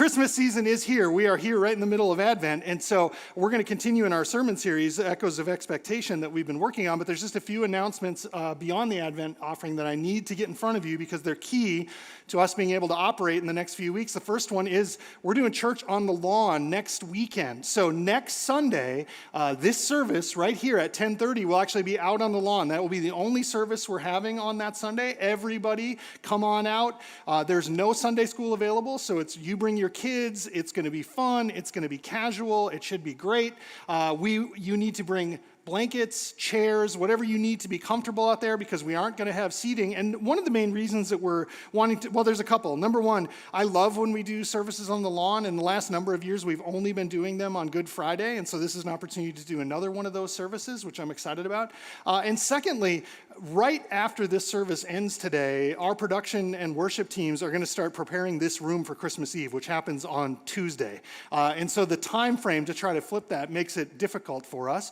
Christmas season is here. We are here right in the middle of Advent, and so we're going to continue in our sermon series, Echoes of Expectation, that we've been working on, but there's just a few announcements beyond the Advent offering that I need to get in front of you because they're key to us being able to operate in the next few weeks. The first one is we're doing church on the lawn next weekend. So next Sunday, this service right here at 10:30 will actually be out on the lawn. That will be the only service we're having on that Sunday. Everybody come on out. There's no Sunday school available, so it's you bring your kids. It's going to be fun. It's going to be casual. It should be great. You need to bring blankets, chairs, whatever you need to be comfortable out there because we aren't going to have seating. And one of the main reasons that we're wanting to, well, there's a couple. Number one, I love when we do services on the lawn. In the last number of years, we've only been doing them on Good Friday. And so this is an opportunity to do another one of those services, which I'm excited about. And secondly, right after this service ends today, our production and worship teams are going to start preparing this room for Christmas Eve, which happens on Tuesday. And so the time frame to try to flip that makes it difficult for us.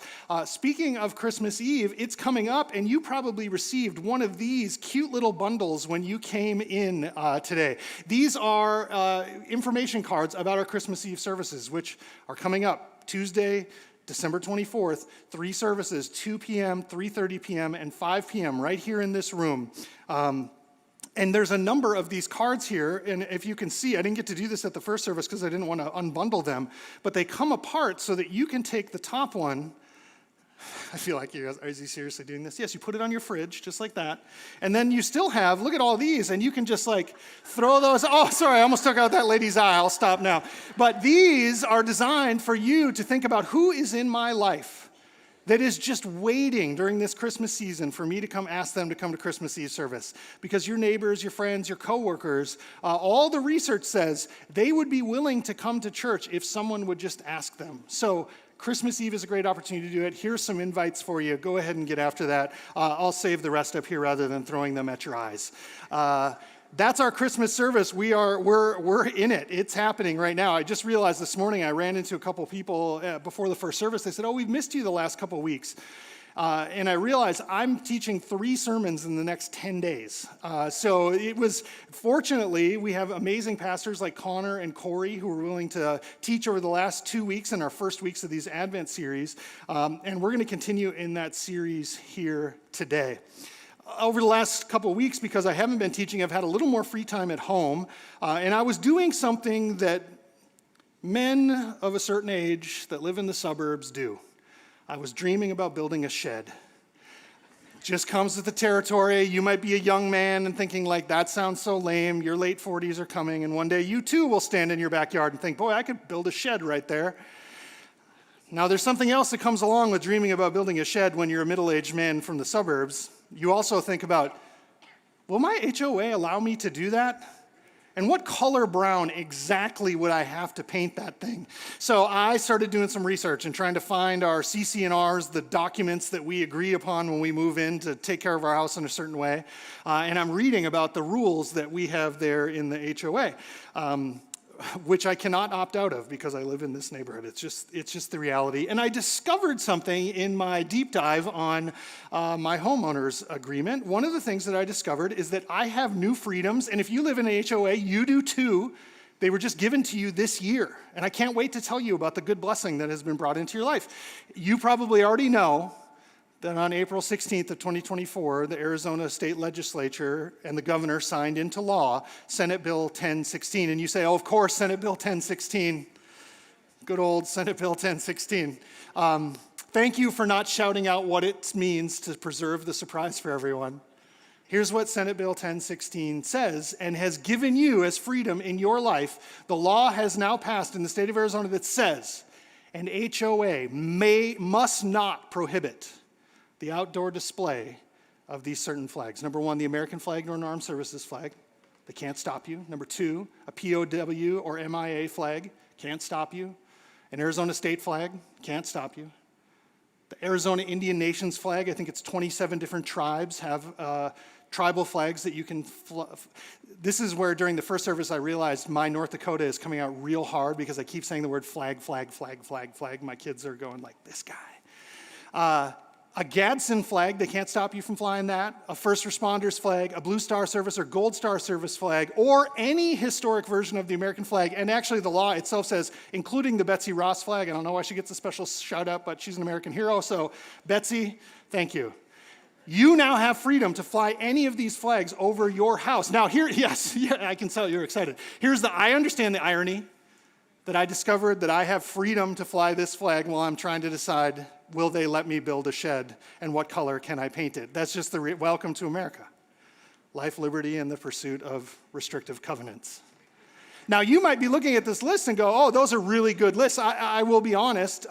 Speaking of Christmas Eve, it's coming up, and you probably received one of these cute little bundles when you came in today. These are information cards about our Christmas Eve services, which are coming up Tuesday, December 24th, 3 services, 2 p.m., 3:30 p.m., and 5 p.m. right here in this room. And there's a number of these cards here, and if you can see, I didn't get to do this at the first service because I didn't want to unbundle them, but they come apart so that you can take the top one. I feel like you guys, is he seriously doing this? Yes, you put it on your fridge, just like that. And then you still have, look at all these, and you can just like throw those, oh, sorry, I almost took out that lady's eye, I'll stop now. But these are designed for you to think about who is in my life that is just waiting during this Christmas season for me to come ask them to come to Christmas Eve service. Because your neighbors, your friends, your coworkers, all the research says they would be willing to come to church if someone would just ask them. So Christmas Eve is a great opportunity to do it. Here's some invites for you. Go ahead and get after that. I'll save the rest up here rather than throwing them at your eyes. That's our Christmas service. We're in it. It's happening right now. I just realized this morning I ran into a couple people before the first service. They said, "Oh, we've missed you the last couple weeks." And I realized I'm teaching 3 sermons in the next 10 days. So it was, fortunately, we have amazing pastors like Connor and Corey who were willing to teach over the last 2 weeks in our first weeks of these Advent series. And we're going to continue in that series here today. Over the last couple of weeks, because I haven't been teaching, I've had a little more free time at home. And I was doing something that men of a certain age that live in the suburbs do. I was dreaming about building a shed. Just comes with the territory. You might be a young man and thinking like, that sounds so lame. Your late 40s are coming, and one day you too will stand in your backyard and think, boy, I could build a shed right there. Now, there's something else that comes along with dreaming about building a shed when you're a middle-aged man from the suburbs. You also think about, will my HOA allow me to do that? And what color brown exactly would I have to paint that thing? So I started doing some research and trying to find our CC&Rs, the documents that we agree upon when we move in to take care of our house in a certain way. And I'm reading about the rules that we have there in the HOA, which I cannot opt out of because I live in this neighborhood. It's just the reality. And I discovered something in my deep dive on my homeowner's agreement. One of the things that I discovered is that I have new freedoms, and if you live in an HOA, you do too. They were just given to you this year, and I can't wait to tell you about the good blessing that has been brought into your life. You probably already know that on April 16th of 2024, the Arizona State Legislature and the governor signed into law Senate Bill 1016. And you say, oh, of course, Senate Bill 1016. Good old Senate Bill 1016. Thank you for not shouting out what it means to preserve the surprise for everyone. Here's what Senate Bill 1016 says and has given you as freedom in your life. The law has now passed in the state of Arizona that says an HOA must not prohibit the outdoor display of these certain flags. Number 1, the American flag, Northern Armed Services flag. They can't stop you. Number 2, a POW or MIA flag. Can't stop you. An Arizona state flag. Can't stop you. The Arizona Indian Nations flag, I think it's 27 different tribes have tribal flags that you can This is where during the first service I realized my North Dakota is coming out real hard because I keep saying the word flag, flag, flag, flag, flag. My kids are going like, this guy. a Gadsden flag, they can't stop you from flying that, a first responders flag, a Blue Star Service or Gold Star Service flag, or any historic version of the American flag. And actually the law itself says, including the Betsy Ross flag. I don't know why she gets a special shout out, but she's an American hero. So Betsy, thank you. You now have freedom to fly any of these flags over your house. Now here, yes, yeah, I can tell you're excited. I understand the irony that I discovered that I have freedom to fly this flag while I'm trying to decide, will they let me build a shed and what color can I paint it? That's just the welcome to America. Life, liberty, and the pursuit of restrictive covenants. Now you might be looking at this list and go, oh, those are really good lists. I will be honest.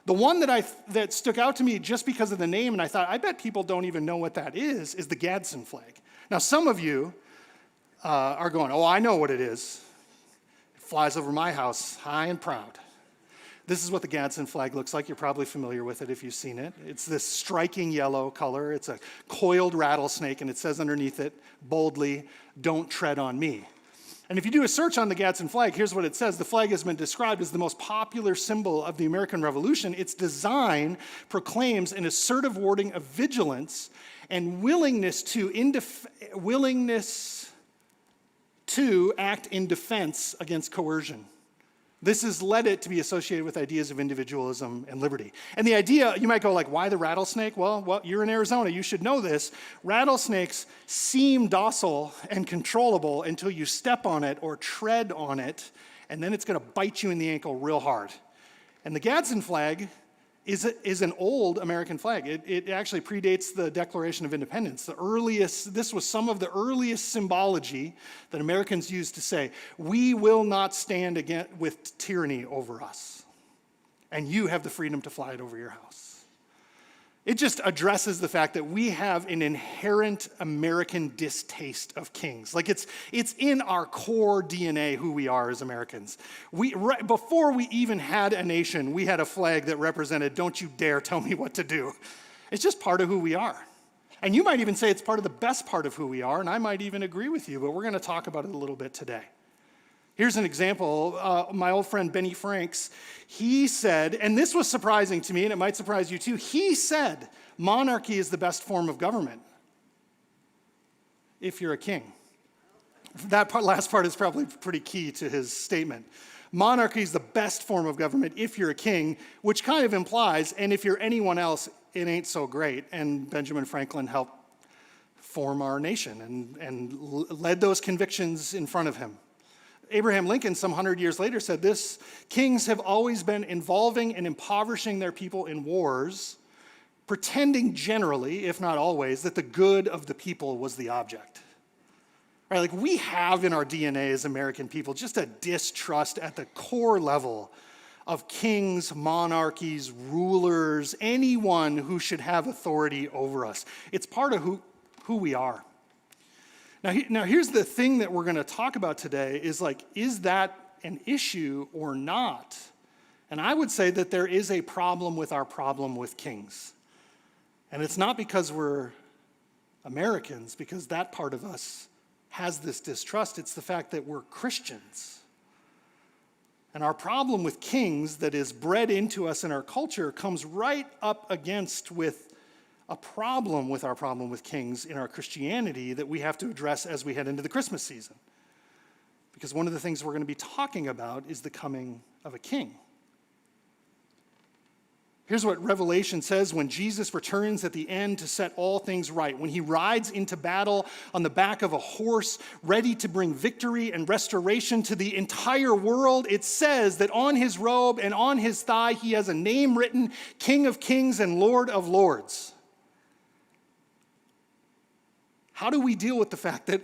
The one that stuck out to me just because of the name, and I thought, I bet people don't even know what that is the Gadsden flag. Now some of you are going, oh, I know what it is. Flies over my house, high and proud. This is what the Gadsden flag looks like. You're probably familiar with it if you've seen it. It's this striking yellow color. It's a coiled rattlesnake, and it says underneath it, boldly, "Don't tread on me." And if you do a search on the Gadsden flag, here's what it says. The flag has been described as the most popular symbol of the American Revolution. Its design proclaims an assertive wording of vigilance and willingness to act in defense against coercion. This has led it to be associated with ideas of individualism and liberty. And the idea, you might go like, why the rattlesnake? Well, you're in Arizona, you should know this. Rattlesnakes seem docile and controllable until you step on it or tread on it, and then it's gonna bite you in the ankle real hard. And the Gadsden flag is an old American flag. It actually predates the Declaration of Independence. This was some of the earliest symbology that Americans used to say, we will not stand again with tyranny over us, and you have the freedom to fly it over your house. It just addresses the fact that we have an inherent American distaste of kings. Like it's in our core DNA who we are as Americans. Before we even had a nation, we had a flag that represented, don't you dare tell me what to do. It's just part of who we are. And you might even say it's part of the best part of who we are, and I might even agree with you, but we're gonna talk about it a little bit today. Here's an example. My old friend Benny Franks, he said, and this was surprising to me, and it might surprise you too, he said, monarchy is the best form of government if you're a king. Last part is probably pretty key to his statement. Monarchy is the best form of government if you're a king, which kind of implies, and if you're anyone else, it ain't so great. And Benjamin Franklin helped form our nation and led those convictions in front of him. Abraham Lincoln, some 100 years later, said this: kings have always been involving and impoverishing their people in wars, pretending generally, if not always, that the good of the people was the object. Right? Like we have in our DNA as American people just a distrust at the core level of kings, monarchies, rulers, anyone who should have authority over us. It's part of who we are. Now here's the thing that we're going to talk about today is that an issue or not? And I would say that there is a problem with our problem with kings. And it's not because we're Americans, because that part of us has this distrust. It's the fact that we're Christians. And our problem with kings that is bred into us in our culture comes right up against with a problem with our problem with kings in our Christianity that we have to address as we head into the Christmas season. Because one of the things we're going to be talking about is the coming of a king. Here's what Revelation says when Jesus returns at the end to set all things right. When he rides into battle on the back of a horse, ready to bring victory and restoration to the entire world, it says that on his robe and on his thigh he has a name written, King of Kings and Lord of Lords. How do we deal with the fact that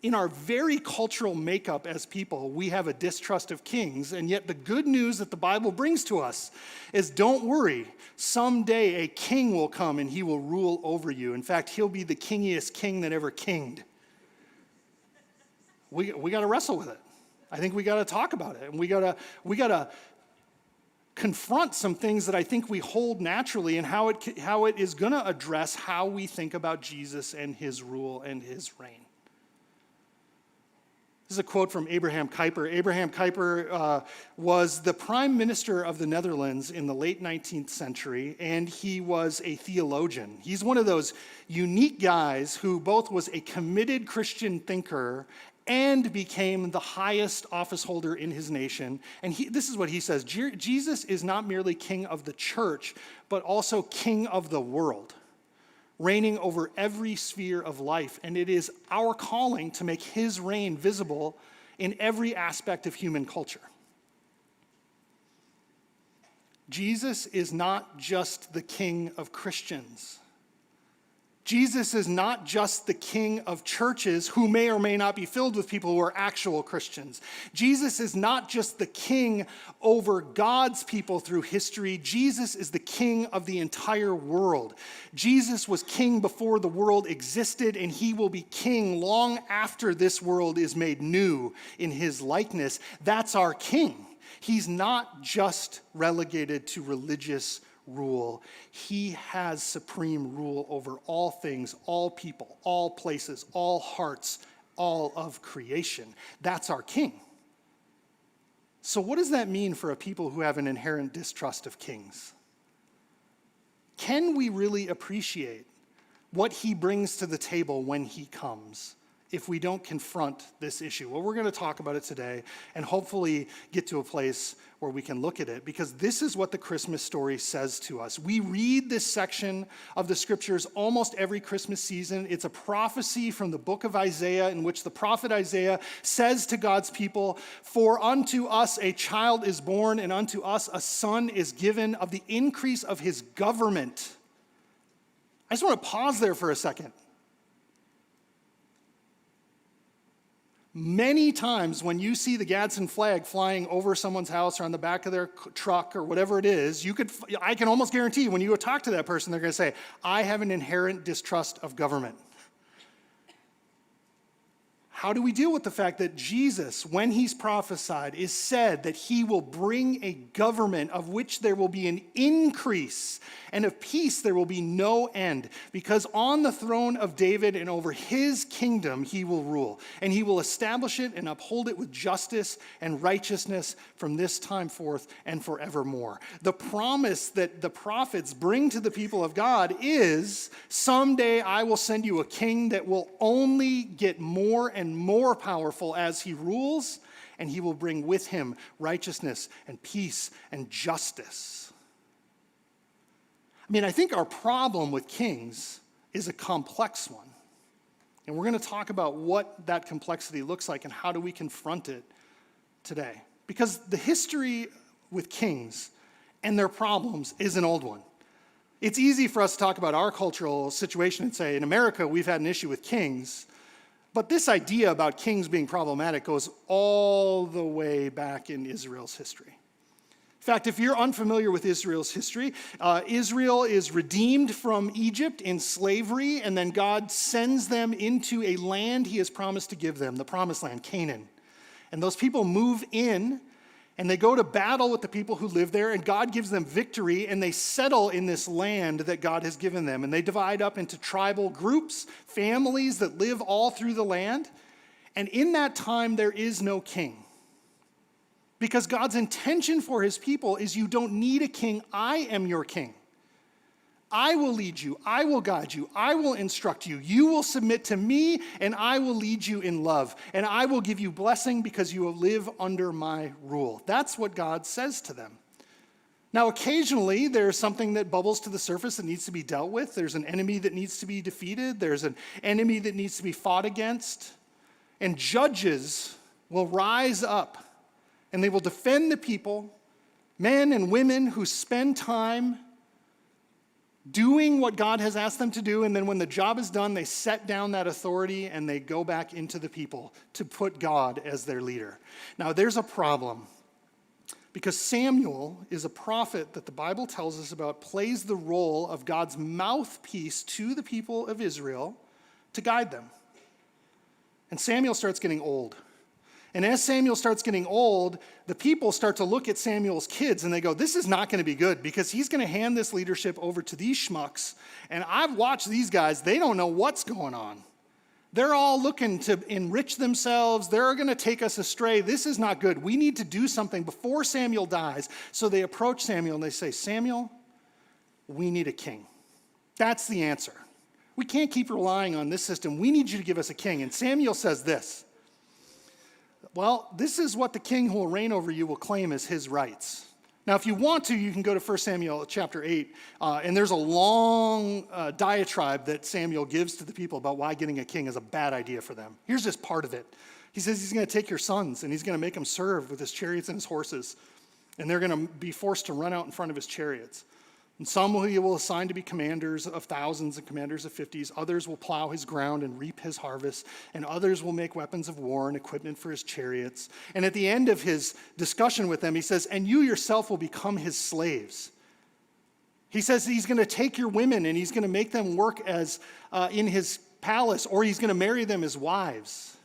in our very cultural makeup as people, we have a distrust of kings, and yet the good news that the Bible brings to us is don't worry, someday a king will come and he will rule over you. In fact, he'll be the kingiest king that ever kinged. We got to wrestle with it. I think we got to talk about it, and we got to confront some things that I think we hold naturally and how it is going to address how we think about Jesus and his rule and his reign. This is a quote from Abraham Kuyper. Abraham Kuyper was the prime minister of the Netherlands in the late 19th century, and he was a theologian. He's one of those unique guys who both was a committed Christian thinker and became the highest office holder in his nation. And this is what he says: Jesus is not merely king of the church, but also king of the world, reigning over every sphere of life. And it is our calling to make his reign visible in every aspect of human culture. Jesus is not just the king of Christians. Jesus is not just the king of churches who may or may not be filled with people who are actual Christians. Jesus is not just the king over God's people through history. Jesus is the king of the entire world. Jesus was king before the world existed, and he will be king long after this world is made new in his likeness. That's our king. He's not just relegated to religious rule. He has supreme rule over all things, all people, all places, all hearts, all of creation. That's our king. So what does that mean for a people who have an inherent distrust of kings? Can we really appreciate what he brings to the table when he comes if we don't confront this issue? Well, we're going to talk about it today and hopefully get to a place where we can look at it, because this is what the Christmas story says to us. We read this section of the scriptures almost every Christmas season. It's a prophecy from the book of Isaiah in which the prophet Isaiah says to God's people, "For unto us a child is born, and unto us a son is given. Of the increase of his government." I just want to pause there for a second. Many times when you see the Gadsden flag flying over someone's house or on the back of their truck or whatever it is, I can almost guarantee when you talk to that person, they're going to say, "I have an inherent distrust of government." How do we deal with the fact that Jesus, when he's prophesied, is said that he will bring a government of which there will be an increase, and of peace there will be no end? Because on the throne of David and over his kingdom he will rule, and he will establish it and uphold it with justice and righteousness from this time forth and forevermore. The promise that the prophets bring to the people of God is, someday I will send you a king that will only get more and more powerful as he rules, and he will bring with him righteousness and peace and justice. I think our problem with kings is a complex one. And we're going to talk about what that complexity looks like and how do we confront it today. Because the history with kings and their problems is an old one. It's easy for us to talk about our cultural situation and say, in America, we've had an issue with kings. But this idea about kings being problematic goes all the way back in Israel's history. In fact, if you're unfamiliar with Israel's history, Israel is redeemed from Egypt in slavery, and then God sends them into a land he has promised to give them, the promised land, Canaan. And those people move in, and they go to battle with the people who live there, and God gives them victory, and they settle in this land that God has given them. And they divide up into tribal groups, families that live all through the land. And in that time, there is no king. Because God's intention for his people is, you don't need a king, I am your king. I will lead you, I will guide you, I will instruct you. You will submit to me, and I will lead you in love. And I will give you blessing because you will live under my rule. That's what God says to them. Now, occasionally, there's something that bubbles to the surface that needs to be dealt with. There's an enemy that needs to be defeated. There's an enemy that needs to be fought against. And judges will rise up, and they will defend the people, men and women who spend time doing what God has asked them to do, and then when the job is done, they set down that authority and they go back into the people to put God as their leader. Now, there's a problem, because Samuel is a prophet that the Bible tells us about, plays the role of God's mouthpiece to the people of Israel to guide them. And Samuel starts getting old. And as Samuel starts getting old, the people start to look at Samuel's kids and they go, this is not going to be good, because he's going to hand this leadership over to these schmucks. And I've watched these guys, they don't know what's going on. They're all looking to enrich themselves. They're going to take us astray. This is not good. We need to do something before Samuel dies. So they approach Samuel and they say, Samuel, we need a king. That's the answer. We can't keep relying on this system. We need you to give us a king. And Samuel says this. Well, this is what the king who will reign over you will claim as his rights. Now, if you want to, you can go to 1 Samuel chapter 8, and there's a long diatribe that Samuel gives to the people about why getting a king is a bad idea for them. Here's just part of it. He says he's going to take your sons, and he's going to make them serve with his chariots and his horses, and they're going to be forced to run out in front of his chariots. And some he will assign to be commanders of thousands and commanders of 50s. Others will plow his ground and reap his harvest. And others will make weapons of war and equipment for his chariots. And at the end of his discussion with them, he says, and you yourself will become his slaves. He says he's going to take your women and he's going to make them work as in his palace, or he's going to marry them as wives.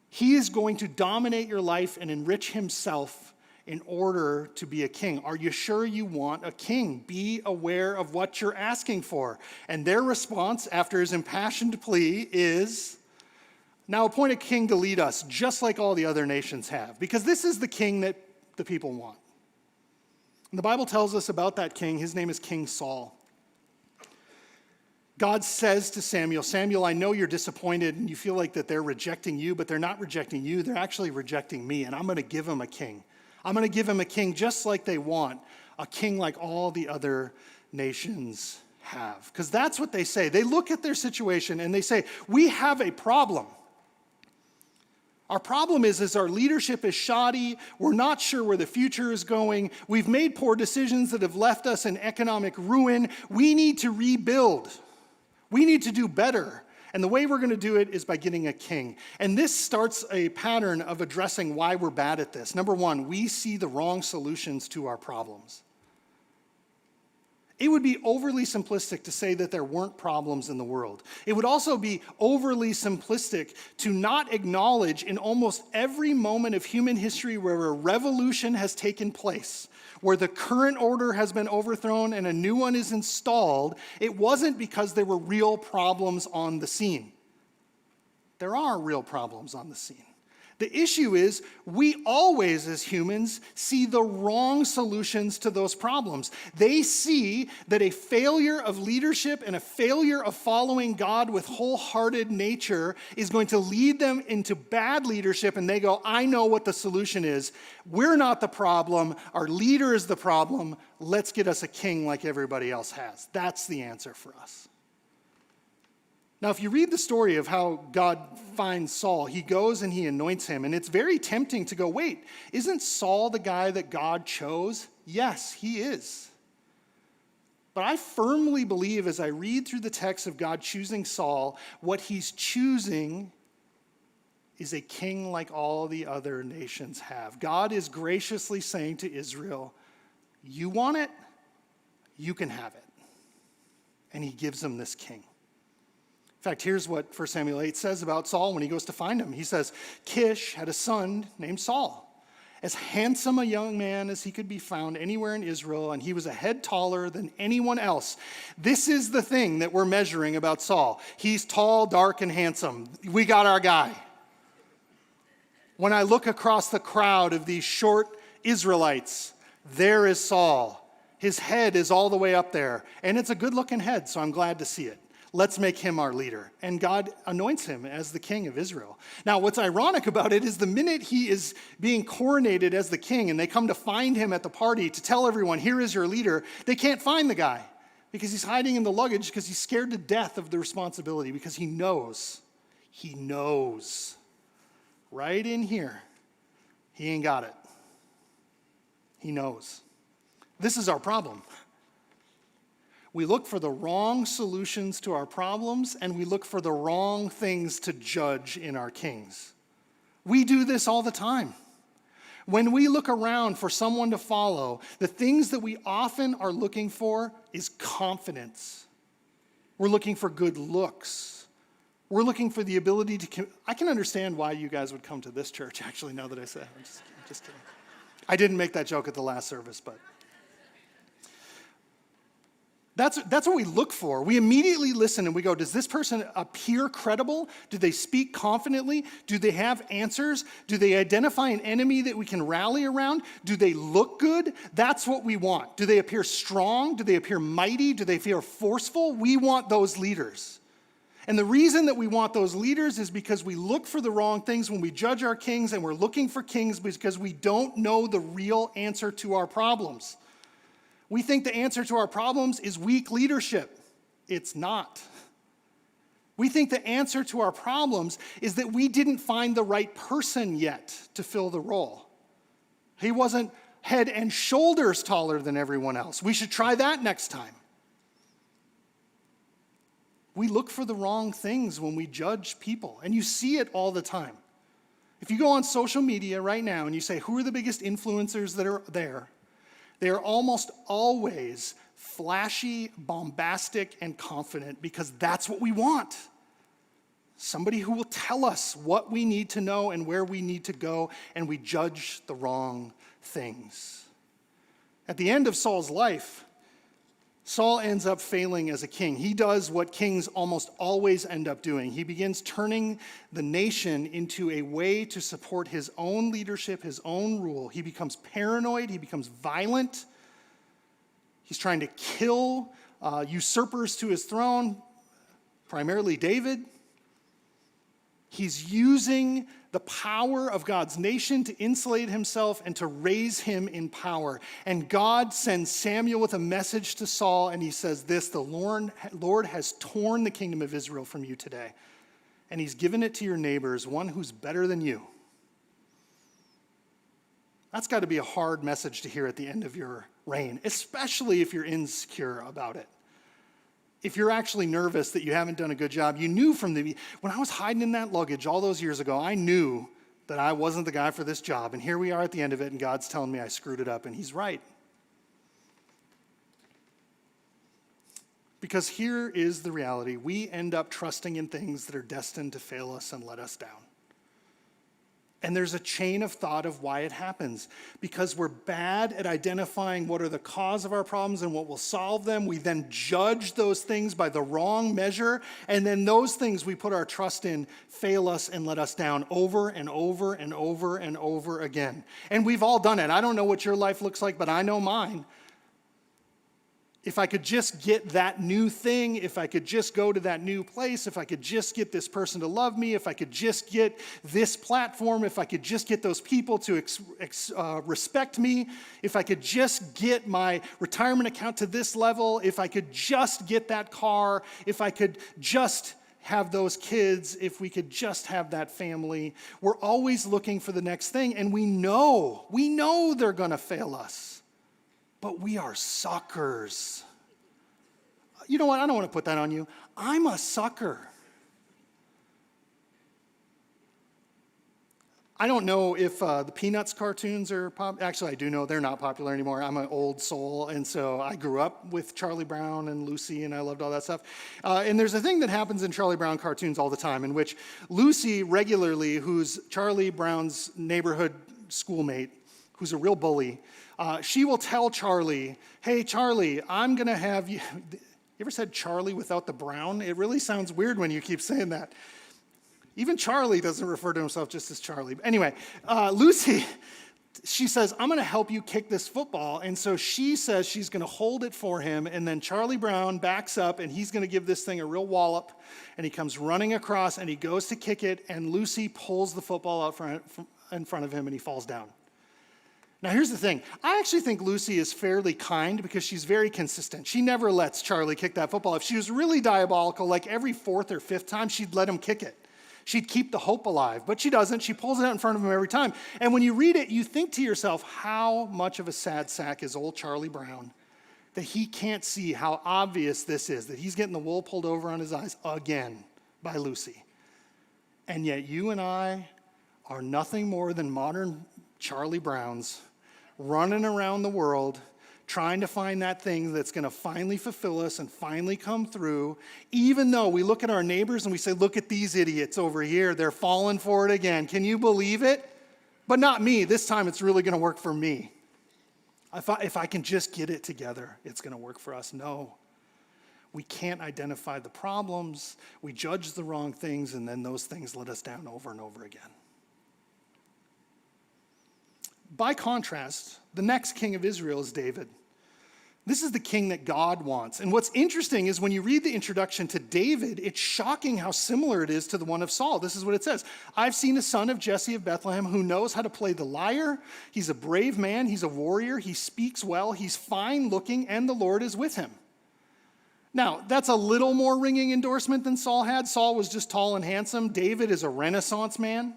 He is going to dominate your life and enrich himself in order to be a king. Are you sure you want a king? Be aware of what you're asking for. And their response after his impassioned plea is, now appoint a king to lead us, just like all the other nations have. Because this is the king that the people want. And the Bible tells us about that king. His name is King Saul. God says to Samuel, Samuel, I know you're disappointed and you feel like that they're rejecting you, but they're not rejecting you. They're actually rejecting me, and I'm going to give them a king. I'm going to give him a king just like they want, a king like all the other nations have. Because that's what they say. They look at their situation and they say, we have a problem. Our problem is our leadership is shoddy. We're not sure where the future is going. We've made poor decisions that have left us in economic ruin. We need to rebuild. We need to do better. And the way we're going to do it is by getting a king. And this starts a pattern of addressing why we're bad at this. Number one, we see the wrong solutions to our problems. It would be overly simplistic to say that there weren't problems in the world. It would also be overly simplistic to not acknowledge in almost every moment of human history where a revolution has taken place, where the current order has been overthrown and a new one is installed, it wasn't because there were real problems on the scene. There are real problems on the scene. The issue is we always, as humans, see the wrong solutions to those problems. They see that a failure of leadership and a failure of following God with wholehearted nature is going to lead them into bad leadership, and they go, I know what the solution is. We're not the problem. Our leader is the problem. Let's get us a king like everybody else has. That's the answer for us. Now, if you read the story of how God finds Saul, he goes and he anoints him. And it's very tempting to go, wait, isn't Saul the guy that God chose? Yes, he is. But I firmly believe as I read through the text of God choosing Saul, what he's choosing is a king like all the other nations have. God is graciously saying to Israel, you want it? You can have it. And he gives them this king. In fact, here's what 1 Samuel 8 says about Saul when he goes to find him. He says, Kish had a son named Saul, as handsome a young man as he could be found anywhere in Israel, and he was a head taller than anyone else. This is the thing that we're measuring about Saul. He's tall, dark, and handsome. We got our guy. When I look across the crowd of these short Israelites, there is Saul. His head is all the way up there, and it's a good-looking head, so I'm glad to see it. Let's make him our leader. And God anoints him as the king of Israel. Now, what's ironic about it is the minute he is being coronated as the king and they come to find him at the party to tell everyone, here is your leader, they can't find the guy because he's hiding in the luggage because he's scared to death of the responsibility because he knows right in here, he ain't got it. He knows. This is our problem. We look for the wrong solutions to our problems, and we look for the wrong things to judge in our kings. We do this all the time. When we look around for someone to follow, the things that we often are looking for is confidence. We're looking for good looks. We're looking for the ability to... I can understand why you guys would come to this church, actually, now that I say it. I'm just kidding. I didn't make that joke at the last service, but... That's what we look for. We immediately listen and we go, does this person appear credible? Do they speak confidently? Do they have answers? Do they identify an enemy that we can rally around? Do they look good? That's what we want. Do they appear strong? Do they appear mighty? Do they feel forceful? We want those leaders. And the reason that we want those leaders is because we look for the wrong things when we judge our kings, and we're looking for kings because we don't know the real answer to our problems. We think the answer to our problems is weak leadership. It's not. We think the answer to our problems is that we didn't find the right person yet to fill the role. He wasn't head and shoulders taller than everyone else. We should try that next time. We look for the wrong things when we judge people, and you see it all the time. If you go on social media right now and you say, who are the biggest influencers that are there? They are almost always flashy, bombastic, and confident because that's what we want. Somebody who will tell us what we need to know and where we need to go, and we judge the wrong things. At the end of Saul's life, Saul ends up failing as a king. He does what kings almost always end up doing. He begins turning the nation into a way to support his own leadership, his own rule. He becomes paranoid. He becomes violent. He's trying to kill usurpers to his throne, primarily David. He's using the power of God's nation to insulate himself and to raise him in power. And God sends Samuel with a message to Saul, and he says this, the Lord has torn the kingdom of Israel from you today, and he's given it to your neighbors, one who's better than you. That's got to be a hard message to hear at the end of your reign, especially if you're insecure about it. If you're actually nervous that you haven't done a good job, you knew when I was hiding in that luggage all those years ago, I knew that I wasn't the guy for this job. And here we are at the end of it, and God's telling me I screwed it up, and he's right. Because here is the reality. We end up trusting in things that are destined to fail us and let us down. And there's a chain of thought of why it happens. Because we're bad at identifying what are the cause of our problems and what will solve them. We then judge those things by the wrong measure. And then those things we put our trust in fail us and let us down over and over and over and over again. And we've all done it. I don't know what your life looks like, but I know mine. If I could just get that new thing, if I could just go to that new place, if I could just get this person to love me, if I could just get this platform, if I could just get those people to respect me, if I could just get my retirement account to this level, if I could just get that car, if I could just have those kids, if we could just have that family. We're always looking for the next thing, and we know they're going to fail us. But we are suckers. You know what? I don't want to put that on you. I'm a sucker. I don't know if the Peanuts cartoons are popular. Actually, I do know they're not popular anymore. I'm an old soul, and so I grew up with Charlie Brown and Lucy, and I loved all that stuff. And there's a thing that happens in Charlie Brown cartoons all the time, in which Lucy regularly, who's Charlie Brown's neighborhood schoolmate, who's a real bully, she will tell Charlie, hey, Charlie, I'm going to have you. You ever said Charlie without the Brown? It really sounds weird when you keep saying that. Even Charlie doesn't refer to himself just as Charlie. Anyway, Lucy, she says, I'm going to help you kick this football. And so she says she's going to hold it for him. And then Charlie Brown backs up, and he's going to give this thing a real wallop. And he comes running across, and he goes to kick it. And Lucy pulls the football out in front of him, and he falls down. Now, here's the thing. I actually think Lucy is fairly kind because she's very consistent. She never lets Charlie kick that football. If she was really diabolical, like every fourth or fifth time, she'd let him kick it. She'd keep the hope alive, but she doesn't. She pulls it out in front of him every time. And when you read it, you think to yourself, how much of a sad sack is old Charlie Brown that he can't see how obvious this is, that he's getting the wool pulled over on his eyes again by Lucy. And yet you and I are nothing more than modern Charlie Browns running around the world trying to find that thing that's going to finally fulfill us and finally come through, even though we look at our neighbors and we say, look at these idiots over here. They're falling for it again. Can you believe it? But not me. This time it's really going to work for me. If I can just get it together, it's going to work for us. No. We can't identify the problems. We judge the wrong things, and then those things let us down over and over again. By contrast, the next king of Israel is David. This is the king that God wants. And what's interesting is when you read the introduction to David, it's shocking how similar it is to the one of Saul. This is what it says. I've seen a son of Jesse of Bethlehem who knows how to play the lyre. He's a brave man. He's a warrior. He speaks well. He's fine looking, and the Lord is with him. Now, that's a little more ringing endorsement than Saul had. Saul was just tall and handsome. David is a Renaissance man.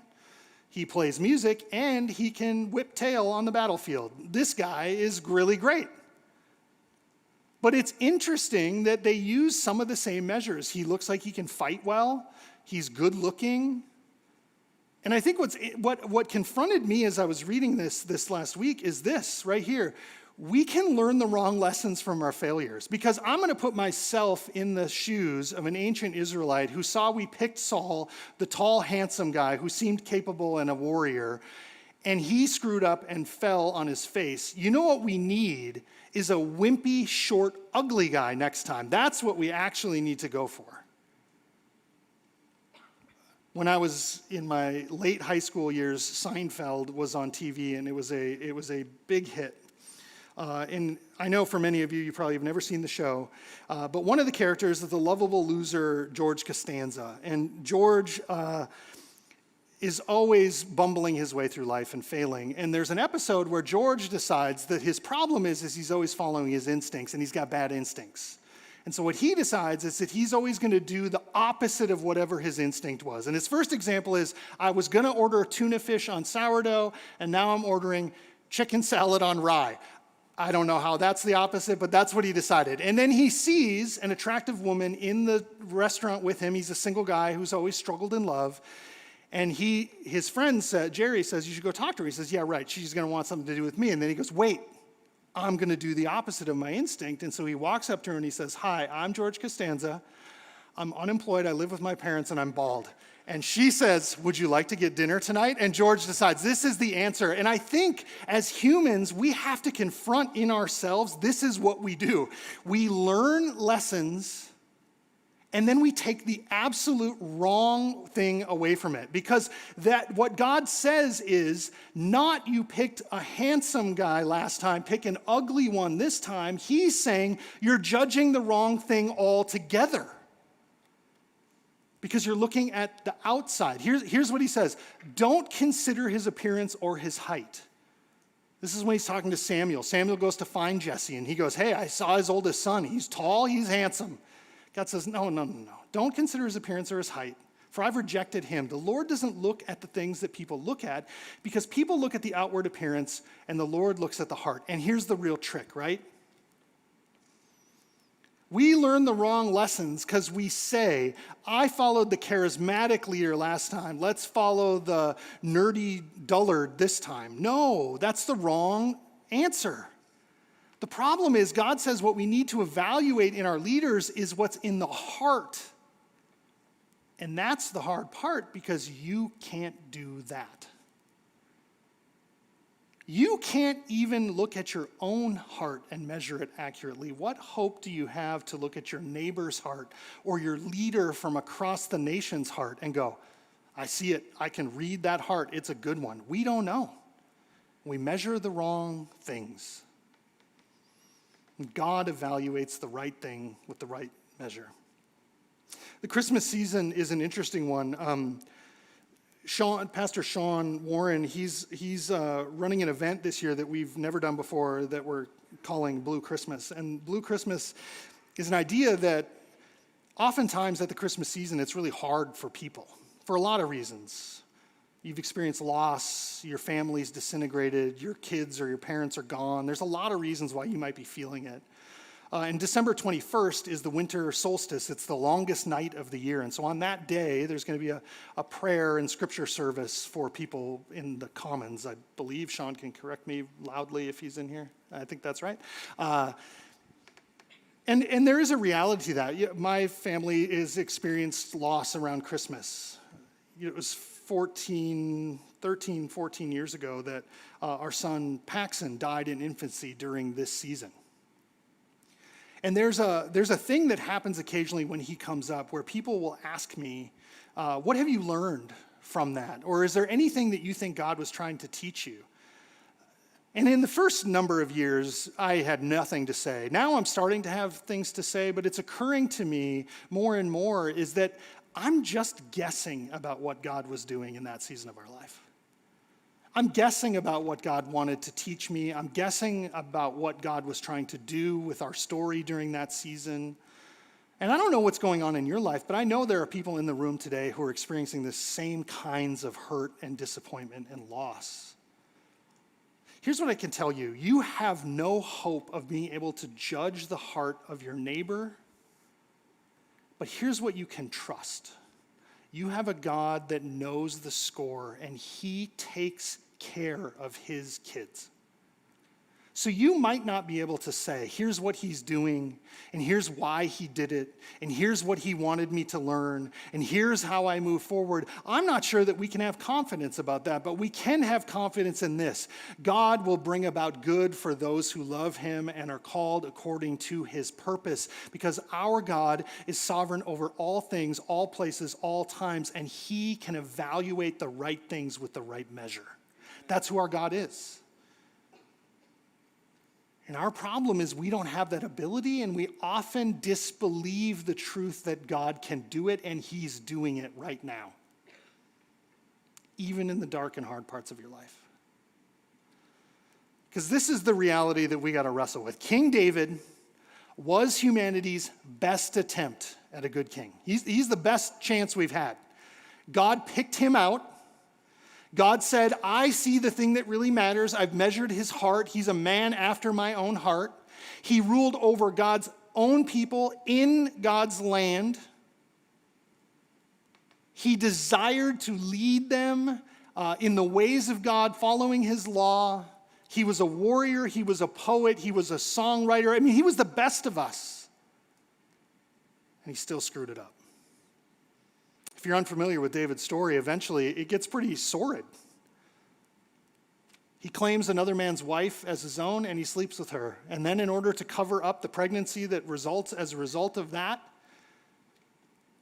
He plays music, and he can whip tail on the battlefield. This guy is really great. But it's interesting that they use some of the same measures. He looks like he can fight well. He's good looking. And I think what confronted me as I was reading this last week is this right here. We can learn the wrong lessons from our failures, because I'm going to put myself in the shoes of an ancient Israelite who saw we picked Saul, the tall, handsome guy who seemed capable and a warrior, and he screwed up and fell on his face. You know what we need is a wimpy, short, ugly guy next time. That's what we actually need to go for. When I was in my late high school years, Seinfeld was on TV, and it was a big hit. And I know for many of you, you probably have never seen the show, but one of the characters is the lovable loser, George Costanza. And George is always bumbling his way through life and failing. And there's an episode where George decides that his problem is he's always following his instincts, and he's got bad instincts. And so what he decides is that he's always going to do the opposite of whatever his instinct was. And his first example is, I was going to order tuna fish on sourdough, and now I'm ordering chicken salad on rye. I don't know how that's the opposite, but that's what he decided. And then he sees an attractive woman in the restaurant with him. He's a single guy who's always struggled in love. And his friend Jerry says, you should go talk to her. He says, yeah, right, she's going to want something to do with me. And then he goes, wait, I'm going to do the opposite of my instinct. And so he walks up to her and he says, hi, I'm George Costanza. I'm unemployed, I live with my parents, and I'm bald. And she says, would you like to get dinner tonight? And George decides this is the answer. And I think as humans, we have to confront in ourselves, this is what we do. We learn lessons, and then we take the absolute wrong thing away from it. Because what God says is, not you picked a handsome guy last time, pick an ugly one this time. He's saying you're judging the wrong thing altogether, because you're looking at the outside. Here's what he says. Don't consider his appearance or his height. This is when he's talking to Samuel. Samuel goes to find Jesse, and he goes, hey, I saw his oldest son. He's tall, he's handsome. God says, no. Don't consider his appearance or his height, for I've rejected him. The Lord doesn't look at the things that people look at, because people look at the outward appearance, and the Lord looks at the heart. And here's the real trick, right? We learn the wrong lessons because we say, I followed the charismatic leader last time. Let's follow the nerdy dullard this time. No, that's the wrong answer. The problem is God says what we need to evaluate in our leaders is what's in the heart. And that's the hard part, because you can't do that. You can't even look at your own heart and measure it accurately. What hope do you have to look at your neighbor's heart or your leader from across the nation's heart and go, I see it, I can read that heart, it's a good one? We don't know. We measure the wrong things. God evaluates the right thing with the right measure. The Christmas season is an interesting one. Pastor Sean Warren, he's running an event this year that we've never done before that we're calling Blue Christmas. And Blue Christmas is an idea that oftentimes at the Christmas season, it's really hard for people for a lot of reasons. You've experienced loss, your family's disintegrated, your kids or your parents are gone. There's a lot of reasons why you might be feeling it. And December 21st is the winter solstice. It's the longest night of the year. And so on that day, there's going to be a prayer and scripture service for people in the commons. I believe Sean can correct me loudly if he's in here. I think that's right. And there is a reality to that. My family has experienced loss around Christmas. It was 13, 14 years ago that our son Paxson died in infancy during this season. And there's a thing that happens occasionally when he comes up where people will ask me, what have you learned from that? Or is there anything that you think God was trying to teach you? And in the first number of years, I had nothing to say. Now I'm starting to have things to say, but it's occurring to me more and more is that I'm just guessing about what God was doing in that season of our life. I'm guessing about what God wanted to teach me. I'm guessing about what God was trying to do with our story during that season. And I don't know what's going on in your life, but I know there are people in the room today who are experiencing the same kinds of hurt and disappointment and loss. Here's what I can tell you. You have no hope of being able to judge the heart of your neighbor, but here's what you can trust. You have a God that knows the score, and he takes care of his kids. So you might not be able to say, here's what he's doing, and here's why he did it, and here's what he wanted me to learn, and here's how I move forward. I'm not sure that we can have confidence about that, but we can have confidence in this. God will bring about good for those who love him and are called according to his purpose, because our God is sovereign over all things, all places, all times, and he can evaluate the right things with the right measure. That's who our God is. And our problem is we don't have that ability, and we often disbelieve the truth that God can do it, and he's doing it right now, even in the dark and hard parts of your life. Because this is the reality that we got to wrestle with. King David was humanity's best attempt at a good king. He's the best chance we've had. God picked him out. God said, I see the thing that really matters. I've measured his heart. He's a man after my own heart. He ruled over God's own people in God's land. He desired to lead them in the ways of God, following his law. He was a warrior. He was a poet. He was a songwriter. I mean, he was the best of us. And he still screwed it up. If you're unfamiliar with David's story, eventually it gets pretty sordid. He claims another man's wife as his own, and he sleeps with her. And then in order to cover up the pregnancy that results as a result of that,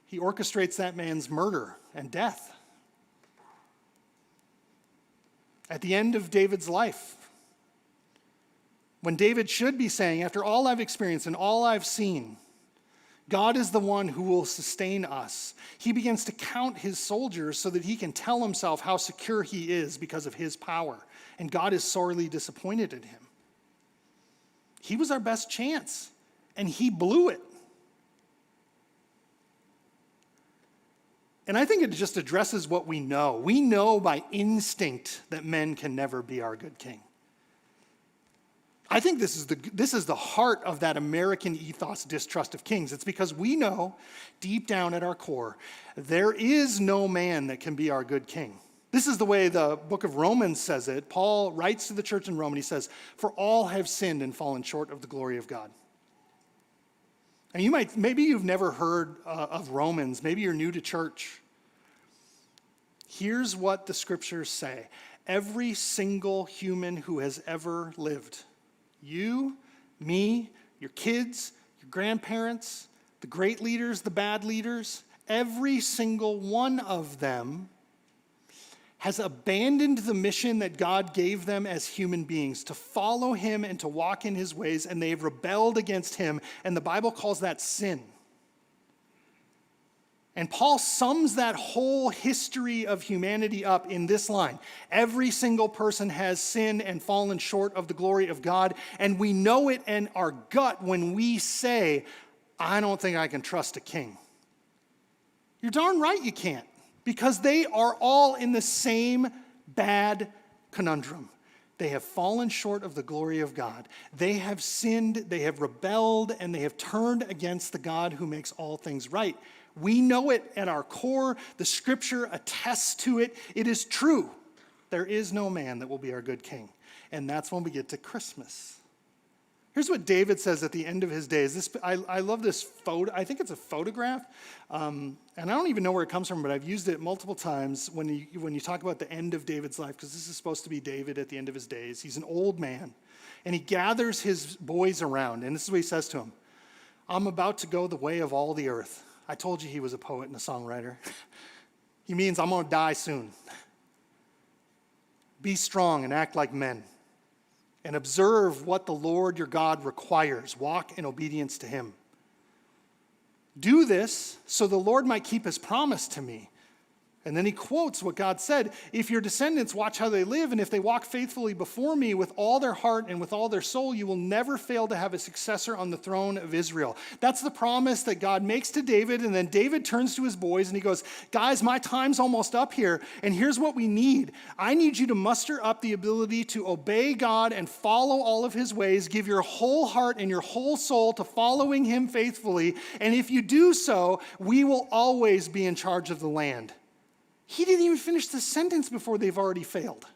he orchestrates that man's murder and death. At the end of David's life, when David should be saying, after all I've experienced and all I've seen, God is the one who will sustain us, he begins to count his soldiers so that he can tell himself how secure he is because of his power. And God is sorely disappointed in him. He was our best chance, and he blew it. And I think it just addresses what we know. We know by instinct that men can never be our good king. I think this is the heart of that American ethos distrust of kings. It's because we know deep down at our core, there is no man that can be our good king. This is the way the book of Romans says it. Paul writes to the church in Rome and he says, for all have sinned and fallen short of the glory of God. And maybe you've never heard of Romans. Maybe you're new to church. Here's what the scriptures say. Every single human who has ever lived, you, me, your kids, your grandparents, the great leaders, the bad leaders, every single one of them has abandoned the mission that God gave them as human beings to follow him and to walk in his ways, and they've rebelled against him, and the Bible calls that sin. And Paul sums that whole history of humanity up in this line. Every single person has sinned and fallen short of the glory of God, and we know it in our gut when we say, I don't think I can trust a king. You're darn right you can't, because they are all in the same bad conundrum. They have fallen short of the glory of God. They have sinned, they have rebelled, and they have turned against the God who makes all things right. We know it at our core. The scripture attests to it. It is true. There is no man that will be our good king. And that's when we get to Christmas. Here's what David says at the end of his days. I love this photo. I think it's a photograph. And I don't even know where it comes from, but I've used it multiple times when you talk about the end of David's life, because this is supposed to be David at the end of his days. He's an old man. And he gathers his boys around. And this is what he says to them. I'm about to go the way of all the earth. I told you he was a poet and a songwriter. He means I'm going to die soon. Be strong and act like men, and observe what the Lord your God requires. Walk in obedience to him. Do this so the Lord might keep his promise to me. And then he quotes what God said, if your descendants watch how they live, and if they walk faithfully before me with all their heart and with all their soul, you will never fail to have a successor on the throne of Israel. That's the promise that God makes to David, and then David turns to his boys and he goes, guys, my time's almost up here, and here's what we need. I need you to muster up the ability to obey God and follow all of his ways, give your whole heart and your whole soul to following him faithfully, and if you do so, we will always be in charge of the land. He didn't even finish the sentence before they've already failed.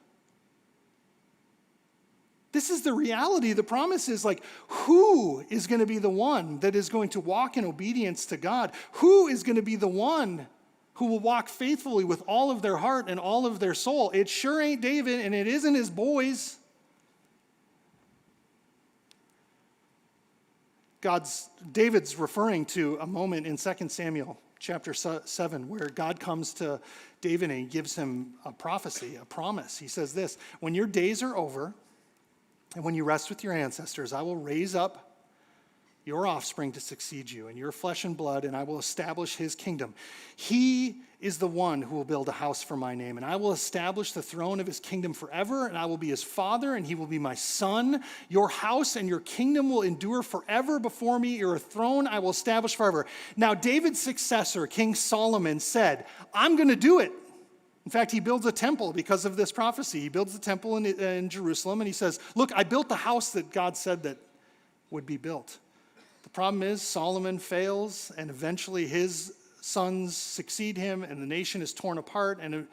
This is the reality. The promise is like, who is going to be the one that is going to walk in obedience to God? Who is going to be the one who will walk faithfully with all of their heart and all of their soul? It sure ain't David, and it isn't his boys. David's referring to a moment in 2 Samuel chapter 7 where God comes to David and he gives him a prophecy, a promise. He says this, when your days are over and when you rest with your ancestors, I will raise up your offspring to succeed you and your flesh and blood, and I will establish his kingdom. He is the one who will build a house for my name, and I will establish the throne of his kingdom forever, and I will be his father, and he will be my son. Your house and your kingdom will endure forever before me. Your throne I will establish forever. Now, David's successor, King Solomon, said, I'm going to do it. In fact, he builds a temple because of this prophecy. He builds a temple in Jerusalem, and he says, look, I built the house that God said that would be built. The problem is Solomon fails, and eventually his sons succeed him, and the nation is torn apart, and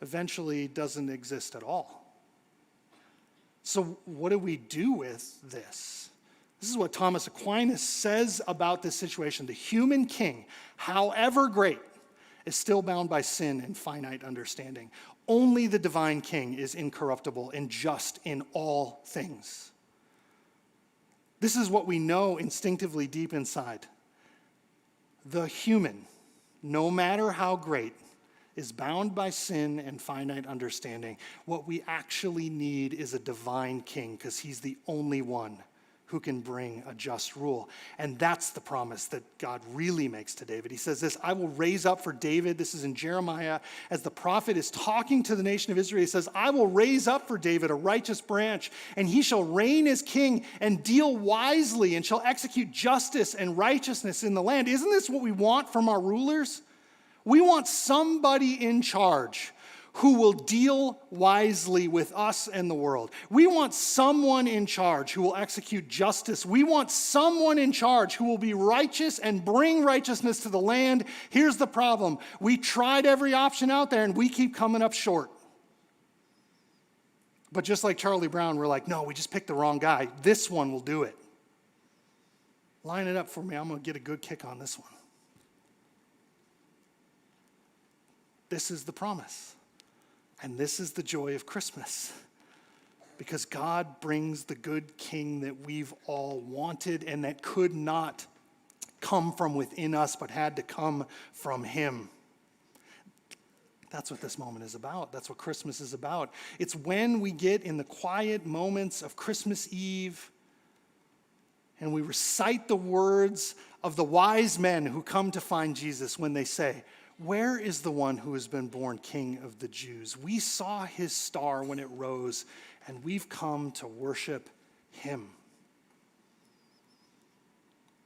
eventually doesn't exist at all. So what do we do with this? This is what Thomas Aquinas says about this situation. The human king, however great, is still bound by sin and finite understanding. Only the divine king is incorruptible and just in all things. This is what we know instinctively deep inside. The human, no matter how great, is bound by sin and finite understanding. What we actually need is a divine king, because he's the only one who can bring a just rule. And that's the promise that God really makes to David. He says this, I will raise up for David, this is in Jeremiah, as the prophet is talking to the nation of Israel, he says, I will raise up for David a righteous branch, and he shall reign as king and deal wisely and shall execute justice and righteousness in the land. Isn't this what we want from our rulers? We want somebody in charge who will deal wisely with us and the world. We want someone in charge who will execute justice. We want someone in charge who will be righteous and bring righteousness to the land. Here's the problem. We tried every option out there and we keep coming up short. But just like Charlie Brown, we're like, no, we just picked the wrong guy. This one will do it. Line it up for me. I'm going to get a good kick on this one. This is the promise. And this is the joy of Christmas, because God brings the good king that we've all wanted and that could not come from within us but had to come from him. That's what this moment is about. That's what Christmas is about. It's when we get in the quiet moments of Christmas Eve and we recite the words of the wise men who come to find Jesus when they say, where is the one who has been born King of the Jews? We saw his star when it rose, and we've come to worship him.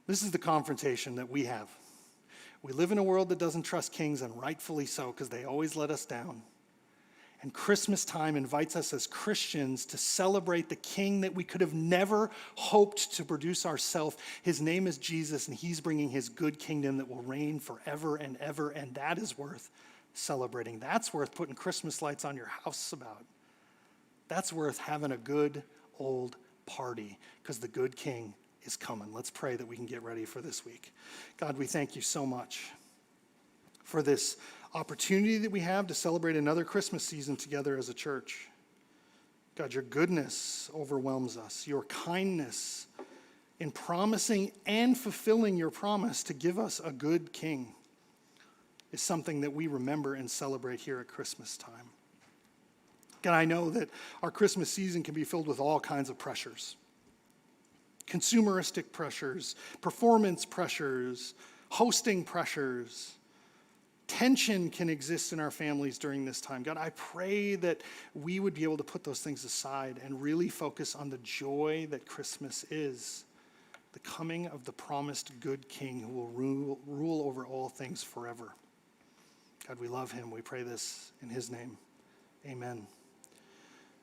This is the confrontation that we have. We live in a world that doesn't trust kings, and rightfully so, because they always let us down. And Christmas time invites us as Christians to celebrate the king that we could have never hoped to produce ourselves. His name is Jesus, and he's bringing his good kingdom that will reign forever and ever, and that is worth celebrating. That's worth putting Christmas lights on your house about. That's worth having a good old party, because the good king is coming. Let's pray that we can get ready for this week. God, we thank you so much for this opportunity that we have to celebrate another Christmas season together as a church. God, your goodness overwhelms us. Your kindness in promising and fulfilling your promise to give us a good king is something that we remember and celebrate here at Christmas time. And I know that our Christmas season can be filled with all kinds of pressures. Consumeristic pressures, performance pressures, hosting pressures. Tension can exist in our families during this time. God, I pray that we would be able to put those things aside and really focus on the joy that Christmas is, the coming of the promised good king who will rule over all things forever. God, we love him. We pray this in his name. Amen.